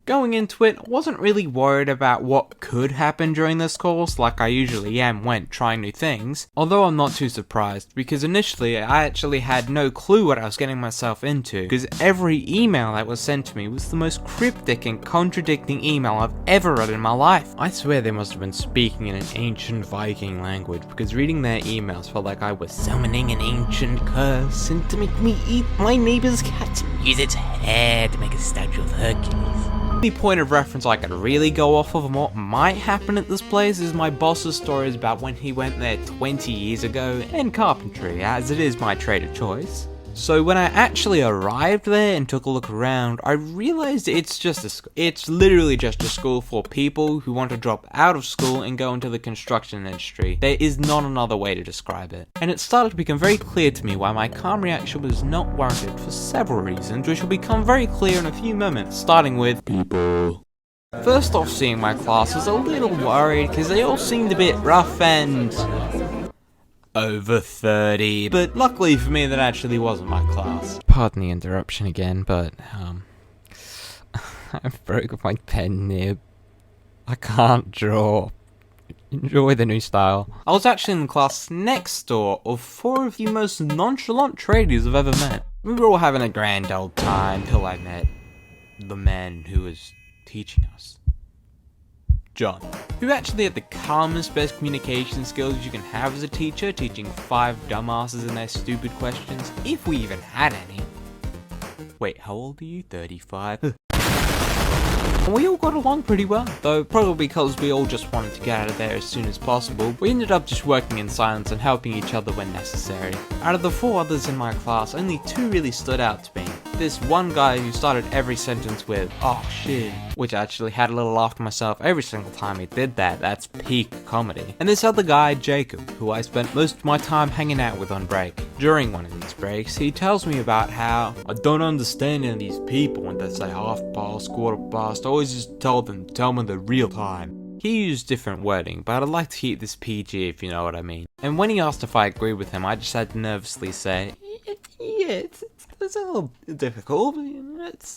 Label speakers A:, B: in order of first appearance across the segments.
A: Going into it, I wasn't really worried about what could happen during this course like I usually am when trying new things, although I'm not too surprised because initially I actually had no clue what I was getting myself into because every email that was sent to me was the most cryptic and contradicting email I've ever read in my life. I swear they must have been speaking in an ancient Viking language because reading their emails felt like I was summoning an ancient curse and to make me eat my neighbor's cat and use its hair to make a statue of Hercules. The point of reference I could really go off of and what might happen at this place is my boss's stories about when he went there 20 years ago, and carpentry, as it is my trade of choice. So when I actually arrived there and took a look around, I realized it's literally just a school for people who want to drop out of school and go into the construction industry. There is not another way to describe it. And it started to become very clear to me why my calm reaction was not warranted for several reasons, which will become very clear in a few moments, starting with people. First off, seeing my class, I was a little worried because they all seemed a bit rough and over 30, but luckily for me that actually wasn't my class. Pardon the interruption again, but I broke my pen nib. I can't draw. Enjoy the new style. I was actually in the class next door of 4 of the most nonchalant tradies I've ever met. We were all having a grand old time till I met the man who was teaching us. John, who actually had the calmest, best communication skills you can have as a teacher, teaching 5 dumbasses and their stupid questions, if we even had any. Wait, how old are you? 35? And we all got along pretty well, though probably because we all just wanted to get out of there as soon as possible, we ended up just working in silence and helping each other when necessary. Out of the 4 others in my class, only 2 really stood out to me. This one guy who started every sentence with, "Oh shit," which I actually had a little laugh to myself every single time he did that. That's peak comedy. And this other guy, Jacob, who I spent most of my time hanging out with on break. During one of these breaks, he tells me about how I don't understand any of these people when they say half past, quarter past. I always just tell me the real time. He used different wording, but I'd like to keep this PG if you know what I mean. And when he asked if I agreed with him, I just had to nervously say, yeah, it's a little difficult.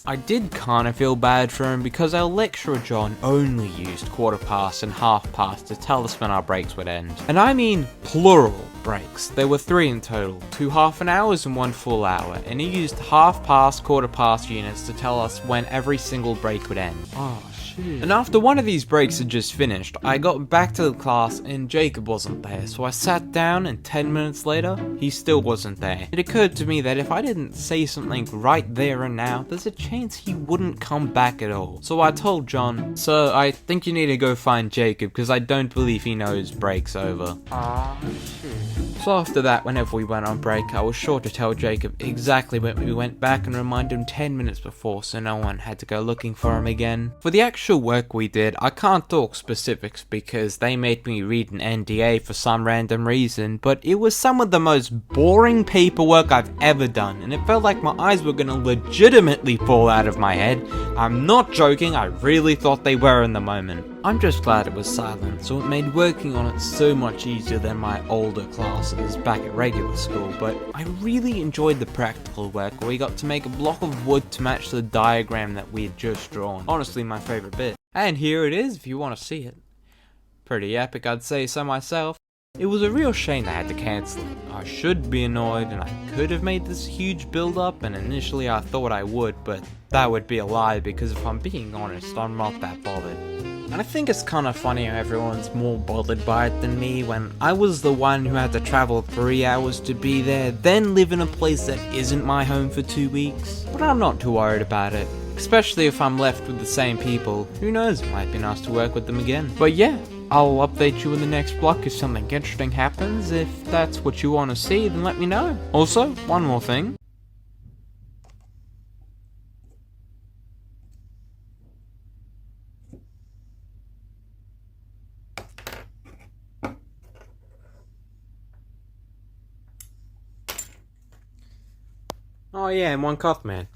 A: I did kind of feel bad for him because our lecturer John only used quarter past and half past to tell us when our breaks would end. And I mean plural breaks. There were 3 in total, 2 half an hours and 1 full hour, and he used half past, quarter past units to tell us when every single break would end. Oh shit. And after one of these breaks had just finished, I got back to the class and Jacob wasn't there, so I sat down and 10 minutes later, he still wasn't there. It occurred to me that if I didn't say something right there and now, there's a chance he wouldn't come back at all. So I told John, "Sir, I think you need to go find Jacob because I don't believe he knows break's over." So after that, whenever we went on break, I was sure to tell Jacob exactly when we went back and remind him 10 minutes before so no one had to go looking for him again. For the actual work we did, I can't talk specifics because they made me read an NDA for some random reason, but it was some of the most boring paperwork I've ever done, and it felt like my eyes were gonna legitimately fall out of my head. I'm not joking, I really thought they were in the moment. I'm just glad it was silent, so it made working on it so much easier than my older classes back at regular school, but I really enjoyed the practical work where we got to make a block of wood to match the diagram that we had just drawn. Honestly, my favourite bit. And here it is if you want to see it. Pretty epic, I'd say so myself. It was a real shame they had to cancel it. I should be annoyed and I could have made this huge build up, and initially I thought I would, but that would be a lie because if I'm being honest, I'm not that bothered. And I think it's kind of funny how everyone's more bothered by it than me when I was the one who had to travel 3 hours to be there, then live in a place that isn't my home for 2 weeks. But I'm not too worried about it, especially if I'm left with the same people. Who knows, it might be nice to work with them again. But yeah, I'll update you in the next block if something interesting happens. If that's what you want to see, then let me know. Also, one more thing. Oh yeah, and one cough man.